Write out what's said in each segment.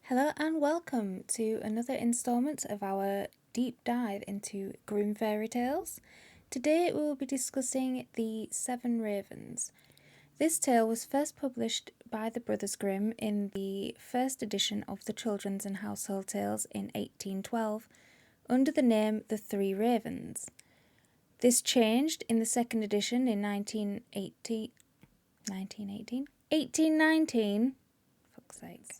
Hello and welcome to another instalment of our deep dive into Grimm fairy tales. Today we will be discussing The Seven Ravens. This tale was first published by the Brothers Grimm in the first edition of the Children's and Household Tales in 1812 under the name The Three Ravens. This changed in the second edition in 1819. Fuck's sakes.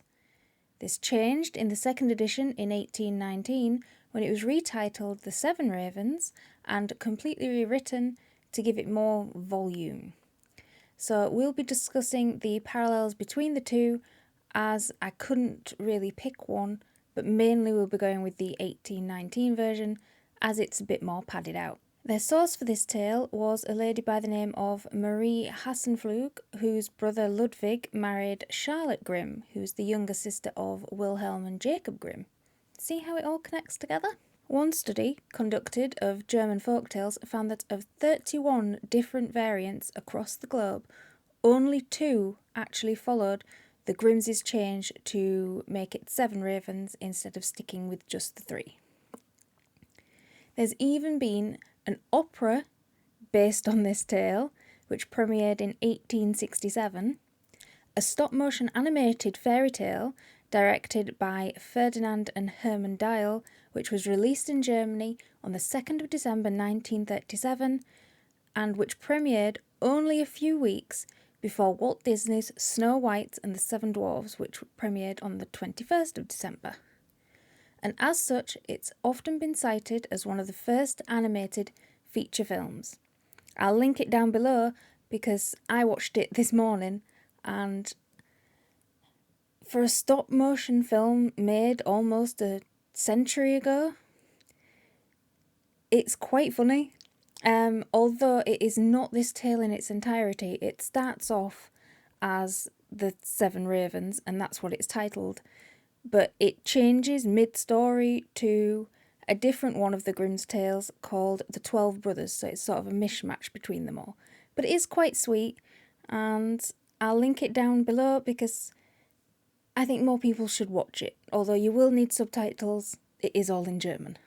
This changed in the second edition in 1819 when it was retitled The Seven Ravens and completely rewritten to give it more volume. So we'll be discussing the parallels between the two, as I couldn't really pick one, but mainly we'll be going with the 1819 version as it's a bit more padded out. Their source for this tale was a lady by the name of Marie Hassenpflug, whose brother Ludwig married Charlotte Grimm, who's the younger sister of Wilhelm and Jacob Grimm. See how it all connects together? One study conducted of German folktales found that of 31 different variants across the globe, only 2 actually followed the Grimms' change to make it 7 ravens instead of sticking with just the 3. There's even been an opera based on this tale, which premiered in 1867, a stop-motion animated fairy tale directed by Ferdinand and Hermann Dial, which was released in Germany on the 2nd of December 1937, and which premiered only a few weeks before Walt Disney's Snow White and the Seven Dwarfs, which premiered on the 21st of December. And as such, it's often been cited as one of the first animated feature films. I'll link it down below because I watched it this morning, and for a stop-motion film made almost a century ago, it's quite funny. Although it is not this tale in its entirety, it starts off as The Seven Ravens, and that's what it's titled. But it changes mid-story to a different one of the Grimm's tales called The 12 Brothers, so it's sort of a mishmash between them all. But it is quite sweet, and I'll link it down below because I think more people should watch it. Although you will need subtitles, it is all in German.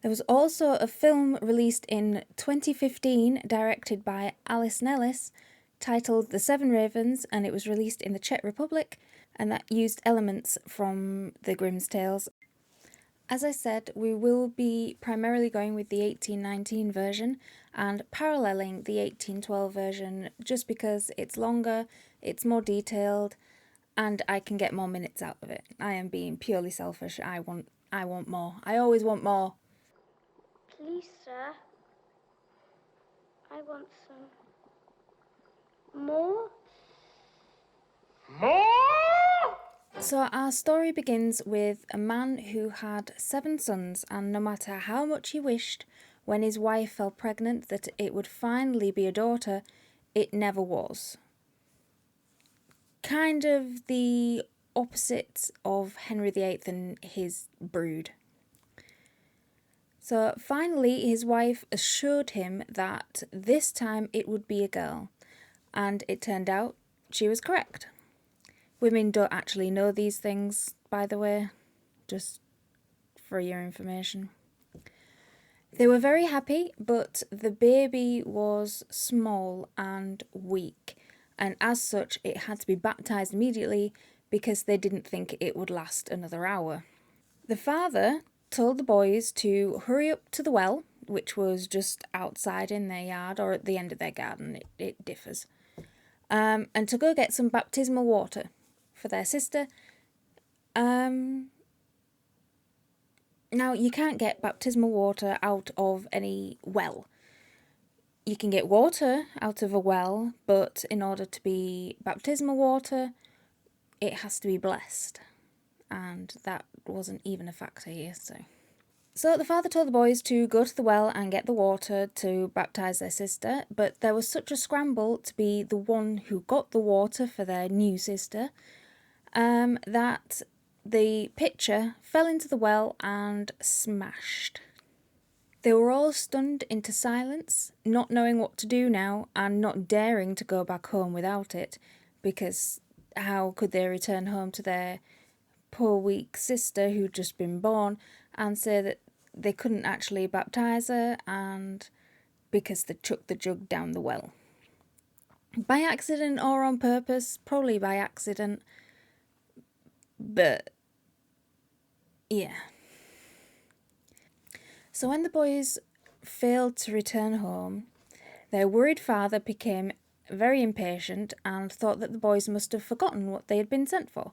There was also a film released in 2015 directed by Alice Nellis titled The Seven Ravens, and it was released in the Czech Republic, and that used elements from the Grimm's tales. As I said, we will be primarily going with the 1819 version and paralleling the 1812 version just because it's longer, it's more detailed, and I can get more minutes out of it. I am being purely selfish. I want more. I always want more. Please, sir, I want some more. So our story begins with a man who had 7 sons, and no matter how much he wished when his wife fell pregnant that it would finally be a daughter, it never was. Kind of the opposite of Henry VIII and his brood. So finally his wife assured him that this time it would be a girl, and it turned out she was correct. Women don't actually know these things, by the way, just for your information. They were very happy, but the baby was small and weak, and as such it had to be baptised immediately because they didn't think it would last another hour. The father told the boys to hurry up to the well, which was just outside in their yard or at the end of their garden, it differs, and to go get some baptismal water for their sister. Now, you can't get baptismal water out of any well. You can get water out of a well, but in order to be baptismal water, it has to be blessed. And that wasn't even a factor here, So the father told the boys to go to the well and get the water to baptise their sister, but there was such a scramble to be the one who got the water for their new sister, that the pitcher fell into the well and smashed. They were all stunned into silence, not knowing what to do now and not daring to go back home without it, because how could they return home to their poor weak sister who'd just been born and say that they couldn't actually baptise her, and because they chucked the jug down the well. By accident or on purpose, probably by accident, but yeah. So when the boys failed to return home, their worried father became very impatient and thought that the boys must have forgotten what they had been sent for.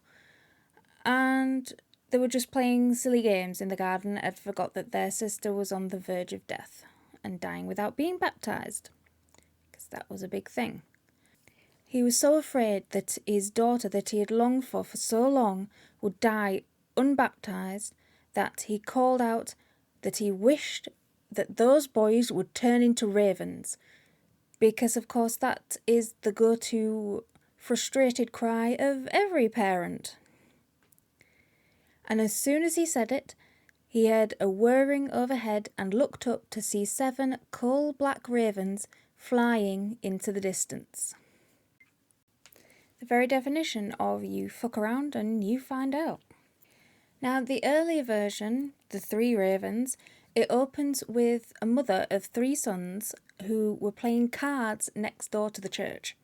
And they were just playing silly games in the garden and forgot that their sister was on the verge of death and dying without being baptised, because that was a big thing. He was so afraid that his daughter that he had longed for so long would die unbaptised that he called out that he wished that those boys would turn into ravens, because of course that is the go-to frustrated cry of every parent. And as soon as he said it, he heard a whirring overhead and looked up to see 7 coal-black ravens flying into the distance. The very definition of you fuck around and you find out. Now, the earlier version, the 3 ravens, it opens with a mother of 3 sons who were playing cards next door to the church.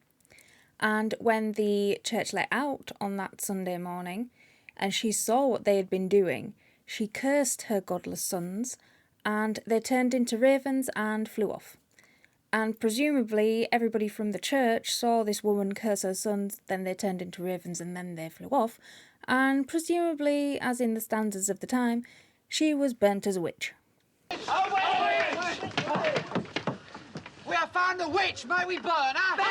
And when the church let out on that Sunday morning, and she saw what they had been doing, she cursed her godless sons, and they turned into ravens and flew off. And presumably everybody from the church saw this woman curse her sons, then they turned into ravens and then they flew off, and presumably, as in the standards of the time, she was burnt as a witch. A witch! We have found a witch, may we burn her?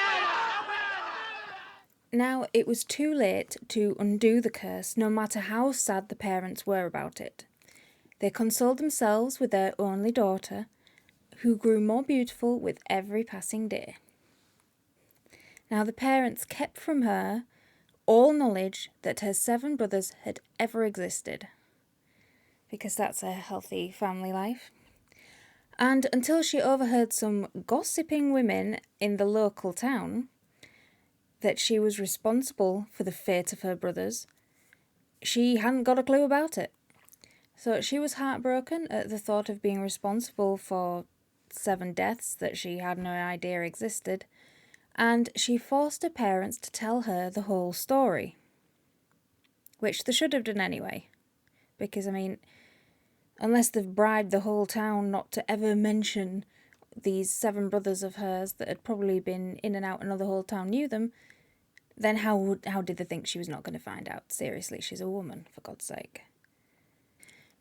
Now, it was too late to undo the curse, no matter how sad the parents were about it. They consoled themselves with their only daughter, who grew more beautiful with every passing day. Now, the parents kept from her all knowledge that her 7 brothers had ever existed, because that's a healthy family life. And until she overheard some gossiping women in the local town that she was responsible for the fate of her brothers, she hadn't got a clue about it. So she was heartbroken at the thought of being responsible for 7 deaths that she had no idea existed, and she forced her parents to tell her the whole story, which they should have done anyway, because, I mean, unless they've bribed the whole town not to ever mention these 7 brothers of hers that had probably been in and out and the whole town knew them, then how did they think she was not going to find out? Seriously, she's a woman, for God's sake.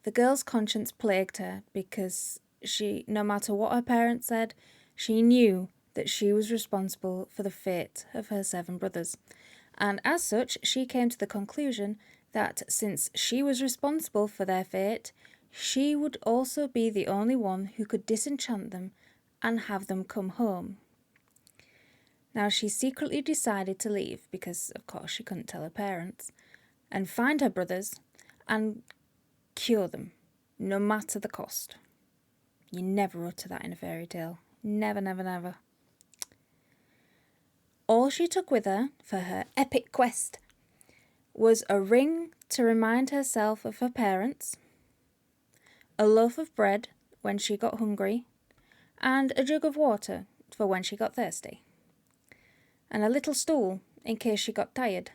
The girl's conscience plagued her because she, no matter what her parents said, she knew that she was responsible for the fate of her 7 brothers. And as such, she came to the conclusion that since she was responsible for their fate, she would also be the only one who could disenchant them and have them come home. Now, she secretly decided to leave because, of course, she couldn't tell her parents, and find her brothers and cure them, no matter the cost. You never utter that in a fairy tale. Never, never, never. All she took with her for her epic quest was a ring to remind herself of her parents, a loaf of bread when she got hungry, and a jug of water for when she got thirsty, and a little stool in case she got tired.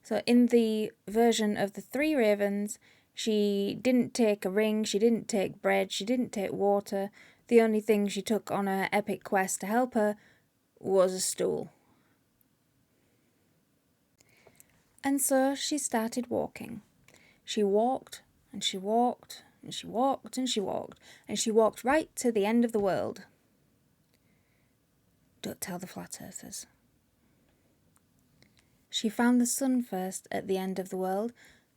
So in the version of the 3 ravens, she didn't take a ring, she didn't take bread, she didn't take water. The only thing she took on her epic quest to help her was a stool. And so she started walking. She walked, and she walked, and she walked, and she walked, and she walked right to the end of the world. Don't tell the flat earthers. She found the sun first at the end of the world,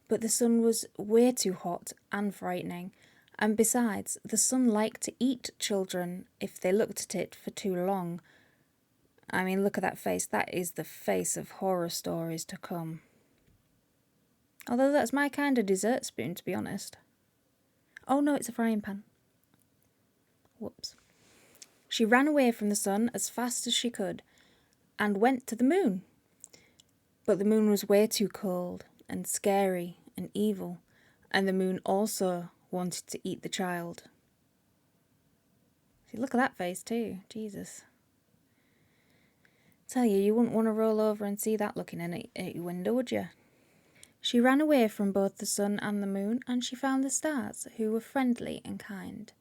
but the sun was way too hot and frightening, and besides, the sun liked to eat children if they looked at it for too long. I mean, look at that face. That is the face of horror stories to come. Although that's my kind of dessert spoon, to be honest. Oh no, it's a frying pan. Whoops. She ran away from the sun as fast as she could and went to the moon. But the moon was way too cold and scary and evil, and the moon also wanted to eat the child. See, look at that face too, Jesus. Tell you, you wouldn't want to roll over and see that looking in at your window, would you? She ran away from both the sun and the moon, and she found the stars, who were friendly and kind.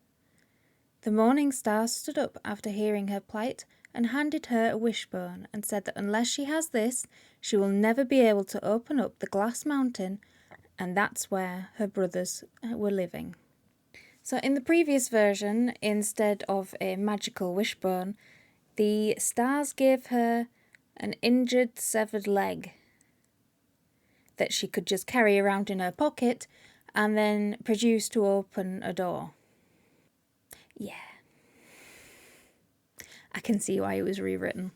The morning star stood up after hearing her plight and handed her a wishbone and said that unless she has this, she will never be able to open up the glass mountain, and that's where her brothers were living. So in the previous version, instead of a magical wishbone, the stars gave her an injured, severed leg that she could just carry around in her pocket and then produce to open a door. Yeah. I can see why it was rewritten.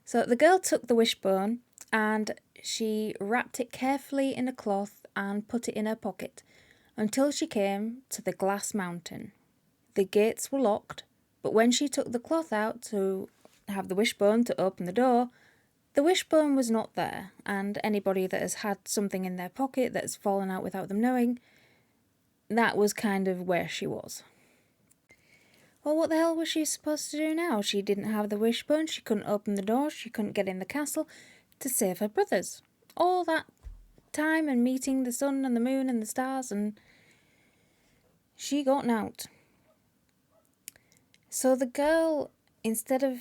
So the girl took the wishbone and she wrapped it carefully in a cloth and put it in her pocket until she came to the glass mountain. The gates were locked, but when she took the cloth out to have the wishbone to open the door, the wishbone was not there, and anybody that has had something in their pocket that's fallen out without them knowing, that was kind of where she was. Well, what the hell was she supposed to do now? She didn't have the wishbone, she couldn't open the door, she couldn't get in the castle to save her brothers. All that time and meeting the sun and the moon and the stars, and she got out. So the girl, instead of,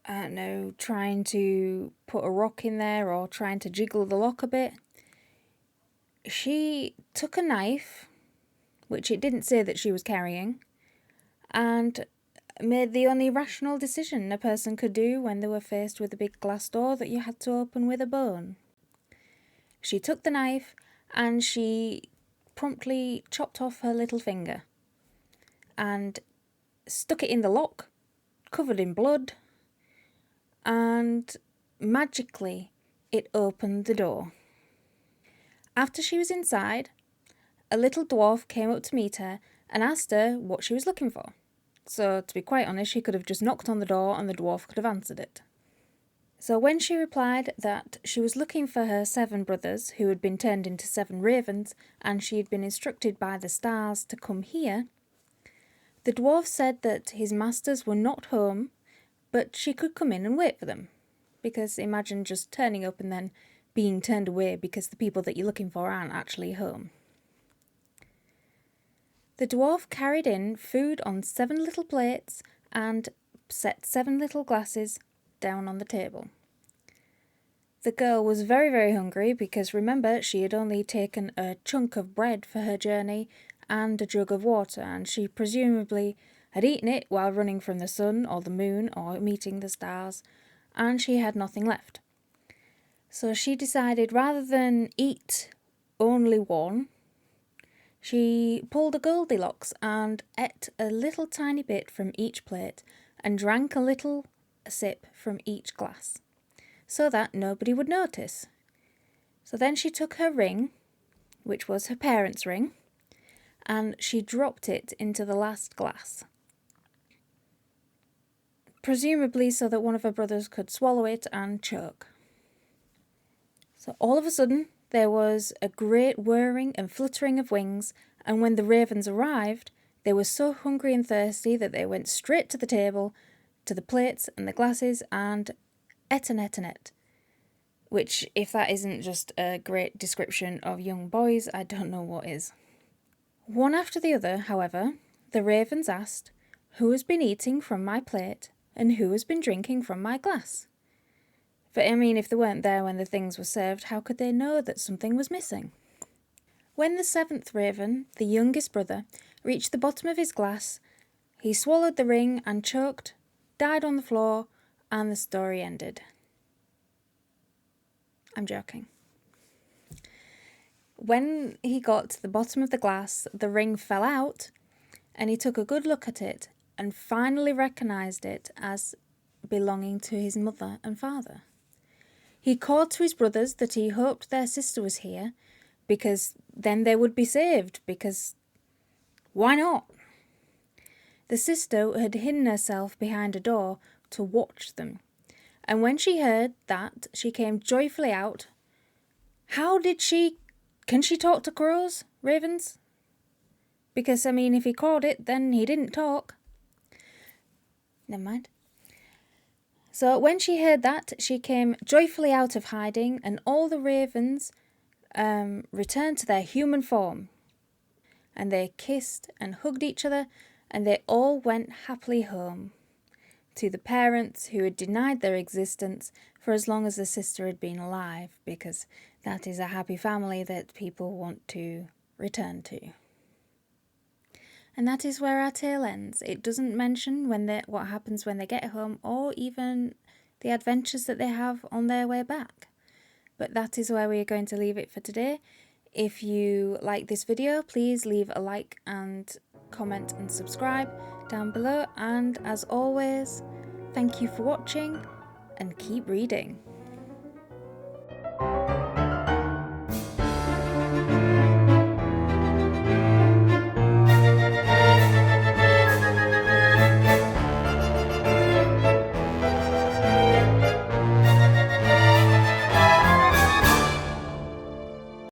I don't know, trying to put a rock in there or trying to jiggle the lock a bit, she took a knife, which it didn't say that she was carrying, and made the only rational decision a person could do when they were faced with a big glass door that you had to open with a bone. She took the knife and she promptly chopped off her little finger and stuck it in the lock, covered in blood, and magically it opened the door. After she was inside, a little dwarf came up to meet her and asked her what she was looking for. So, to be quite honest, she could have just knocked on the door and the dwarf could have answered it. So when she replied that she was looking for her 7 brothers who had been turned into 7 ravens and she had been instructed by the stars to come here, the dwarf said that his masters were not home, but she could come in and wait for them. Because imagine just turning up and then being turned away because the people that you're looking for aren't actually home. The dwarf carried in food on 7 little plates and set 7 little glasses down on the table. The girl was very, very hungry because remember, she had only taken a chunk of bread for her journey and a jug of water, and she presumably had eaten it while running from the sun or the moon or meeting the stars, and she had nothing left. So she decided rather than eat only one, she pulled a Goldilocks and ate a little tiny bit from each plate and drank a little sip from each glass, so that nobody would notice. So then she took her ring, which was her parents' ring, and she dropped it into the last glass, presumably so that one of her brothers could swallow it and choke. So all of a sudden, there was a great whirring and fluttering of wings, and when the ravens arrived, they were so hungry and thirsty that they went straight to the table, to the plates and the glasses, and ate and ate and ate. Which, if that isn't just a great description of young boys, I don't know what is. One after the other, however, the ravens asked, "Who has been eating from my plate, and who has been drinking from my glass?" But I mean, if they weren't there when the things were served, how could they know that something was missing? When the 7th raven, the youngest brother, reached the bottom of his glass, he swallowed the ring and choked, died on the floor, and the story ended. I'm joking. When he got to the bottom of the glass, the ring fell out, and he took a good look at it and finally recognised it as belonging to his mother and father. He called to his brothers that he hoped their sister was here, because then they would be saved, because why not? The sister had hidden herself behind a door to watch them, And when she heard that, she came joyfully out. How did she... Can she talk to crows, ravens? Because, I mean, if he caught it, then he didn't talk. Never mind. So when she heard that, she came joyfully out of hiding, and all the ravens returned to their human form. And they kissed and hugged each other, and they all went happily home to the parents who had denied their existence for as long as the sister had been alive, because that is a happy family that people want to return to. And that is where our tale ends. It doesn't mention what happens when they get home, or even the adventures that they have on their way back. But that is where we are going to leave it for today. If you like this video, please leave a like and comment and subscribe down below. And as always, thank you for watching and keep reading.